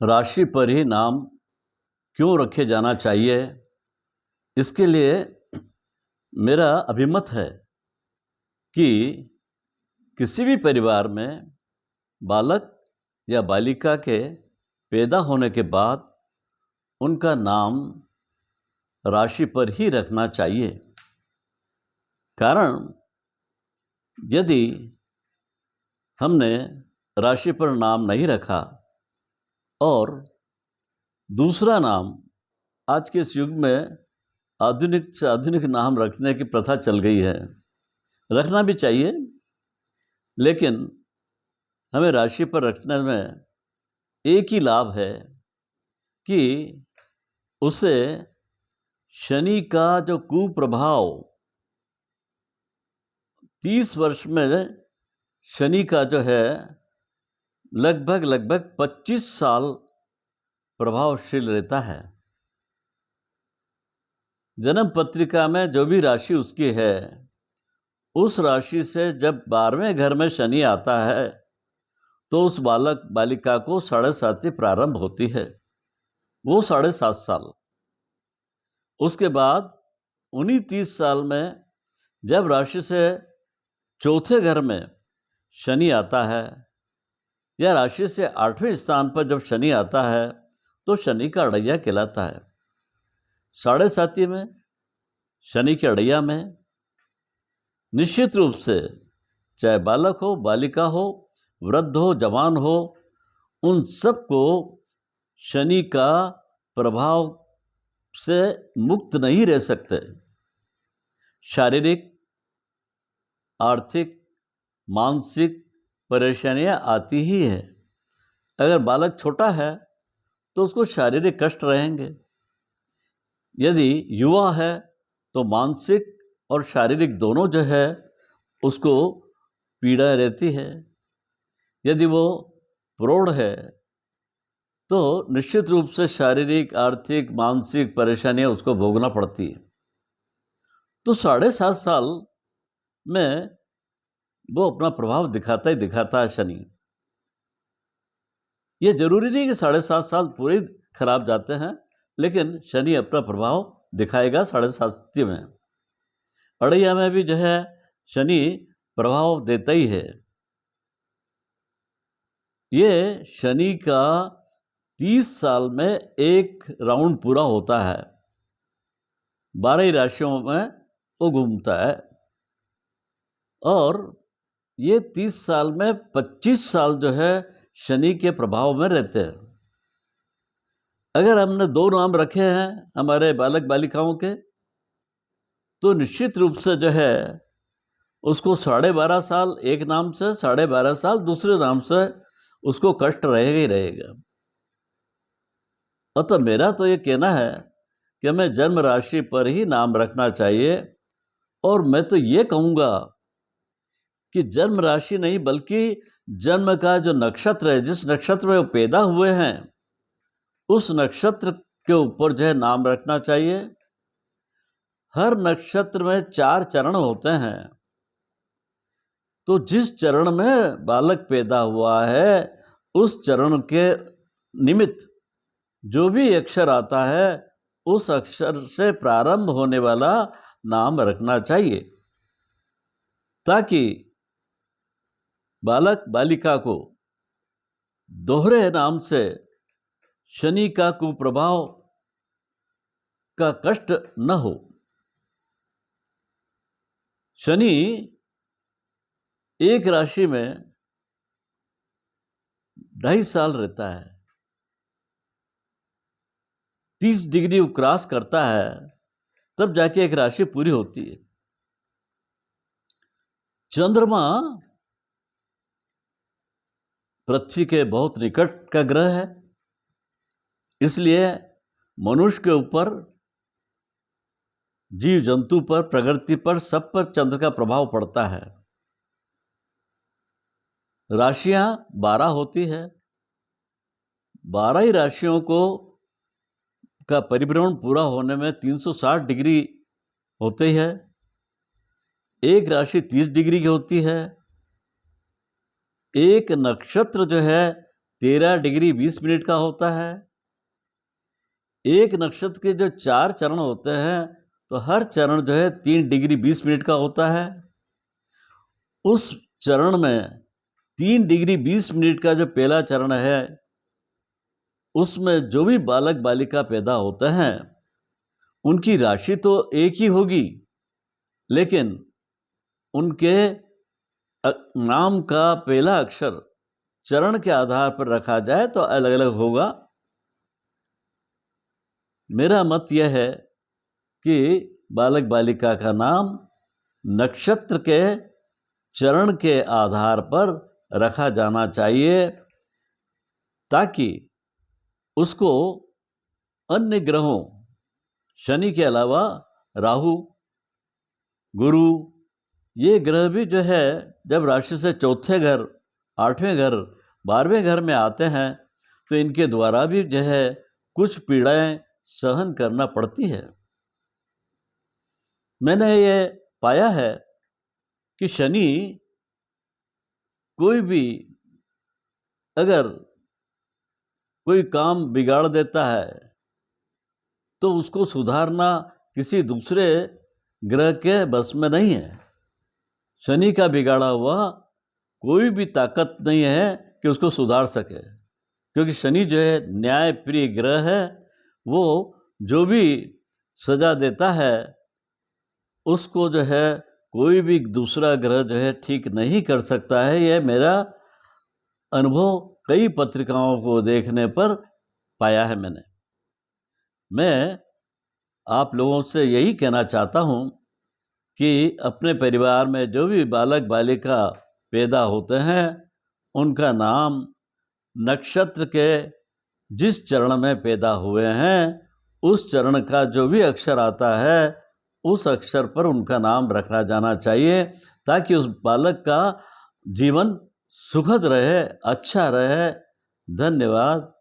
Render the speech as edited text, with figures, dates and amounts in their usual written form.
राशि पर ही नाम क्यों रखे जाना चाहिए, इसके लिए मेरा अभिमत है कि किसी भी परिवार में बालक या बालिका के पैदा होने के बाद उनका नाम राशि पर ही रखना चाहिए। कारण यदि हमने राशि पर नाम नहीं रखा और दूसरा नाम, आज के इस युग में आधुनिक से आधुनिक नाम रखने की प्रथा चल गई है, रखना भी चाहिए, लेकिन हमें राशि पर रखने में एक ही लाभ है कि उसे शनि का जो कुप्रभाव 30 वर्ष में शनि का जो है लगभग 25 साल प्रभावशील रहता है। जन्म पत्रिका में जो भी राशि उसकी है, उस राशि से जब 12वें घर में शनि आता है तो उस बालक बालिका को 7.5 प्रारंभ होती है, वो 7.5 साल। उसके बाद उन्हीं 30 साल में जब राशि से चौथे घर में शनि आता है या राशि से 8वें स्थान पर जब शनि आता है तो शनि का अड़ैया कहलाता है। 7.5 में शनि के अड़ैया में निश्चित रूप से चाहे बालक हो, बालिका हो, वृद्ध हो, जवान हो, उन सबको शनि का प्रभाव से मुक्त नहीं रह सकते। शारीरिक, आर्थिक, मानसिक परेशानियां आती ही है। अगर बालक छोटा है तो उसको शारीरिक कष्ट रहेंगे, यदि युवा है तो मानसिक और शारीरिक दोनों जो है उसको पीड़ा रहती है। यदि वो प्रौढ़ है तो निश्चित रूप से शारीरिक, आर्थिक, मानसिक परेशानियां उसको भोगना पड़ती है। तो 7.5 साल में वो अपना प्रभाव दिखाता ही दिखाता है शनि। ये जरूरी नहीं कि 7.5 साल पूरे खराब जाते हैं, लेकिन शनि अपना प्रभाव दिखाएगा 7.5 में। अड़ैया में भी जो है शनि प्रभाव देता ही है। ये शनि का 30 साल में एक राउंड पूरा होता है, 12 ही राशियों में वो घूमता है, और ये 30 साल में 25 साल जो है शनि के प्रभाव में रहते हैं। अगर हमने 2 नाम रखे हैं हमारे बालक बालिकाओं के, तो निश्चित रूप से जो है उसको 12.5 साल एक नाम से, 12.5 साल दूसरे नाम से उसको कष्ट रहेगा ही रहेगा। अतः मेरा तो ये कहना है कि हमें जन्म राशि पर ही नाम रखना चाहिए। और मैं तो ये कहूँगा कि जन्म राशि नहीं, बल्कि जन्म का जो नक्षत्र है, जिस नक्षत्र में वो पैदा हुए हैं, उस नक्षत्र के ऊपर जो है नाम रखना चाहिए। हर नक्षत्र में 4 चरण होते हैं, तो जिस चरण में बालक पैदा हुआ है उस चरण के निमित्त जो भी अक्षर आता है उस अक्षर से प्रारंभ होने वाला नाम रखना चाहिए, ताकि बालक बालिका को दोहरे नाम से शनि का कुप्रभाव का कष्ट न हो। शनि एक राशि में 2.5 साल रहता है, 30 डिग्री क्रॉस करता है, तब जाके एक राशि पूरी होती है। चंद्रमा पृथ्वी के बहुत निकट का ग्रह है, इसलिए मनुष्य के ऊपर, जीव जंतु पर, प्रकृति पर, सब पर चंद्र का प्रभाव पड़ता है। राशियां 12 होती है, 12 ही राशियों को का परिभ्रमण पूरा होने में 360 डिग्री होती है। एक राशि 30 डिग्री की होती है। एक नक्षत्र जो है 13 डिग्री 20 मिनट का होता है। एक नक्षत्र के जो 4 चरण होते हैं तो हर चरण जो है 3 डिग्री 20 मिनट का होता है। उस चरण में 3 डिग्री 20 मिनट का जो पहला चरण है उसमें जो भी बालक बालिका पैदा होते हैं उनकी राशि तो एक ही होगी, लेकिन उनके नाम का पहला अक्षर चरण के आधार पर रखा जाए तो अलग अलग होगा। मेरा मत यह है कि बालक बालिका का नाम नक्षत्र के चरण के आधार पर रखा जाना चाहिए, ताकि उसको अन्य ग्रहों शनि के अलावा राहु, गुरु, ये ग्रह भी जो है जब राशि से चौथे घर, 8वें घर, 12वें घर में आते हैं तो इनके द्वारा भी जो है कुछ पीड़ाएं सहन करना पड़ती है। मैंने ये पाया है कि शनि कोई भी अगर कोई काम बिगाड़ देता है तो उसको सुधारना किसी दूसरे ग्रह के बस में नहीं है। शनि का बिगाड़ा हुआ कोई भी ताकत नहीं है कि उसको सुधार सके, क्योंकि शनि जो है न्याय प्रिय ग्रह है। वो जो भी सजा देता है उसको जो है कोई भी दूसरा ग्रह जो है ठीक नहीं कर सकता है। यह मेरा अनुभव कई पत्रिकाओं को देखने पर पाया है मैंने। मैं आप लोगों से यही कहना चाहता हूँ कि अपने परिवार में जो भी बालक बालिका पैदा होते हैं उनका नाम नक्षत्र के जिस चरण में पैदा हुए हैं उस चरण का जो भी अक्षर आता है उस अक्षर पर उनका नाम रखा जाना चाहिए, ताकि उस बालक का जीवन सुखद रहे, अच्छा रहे। धन्यवाद।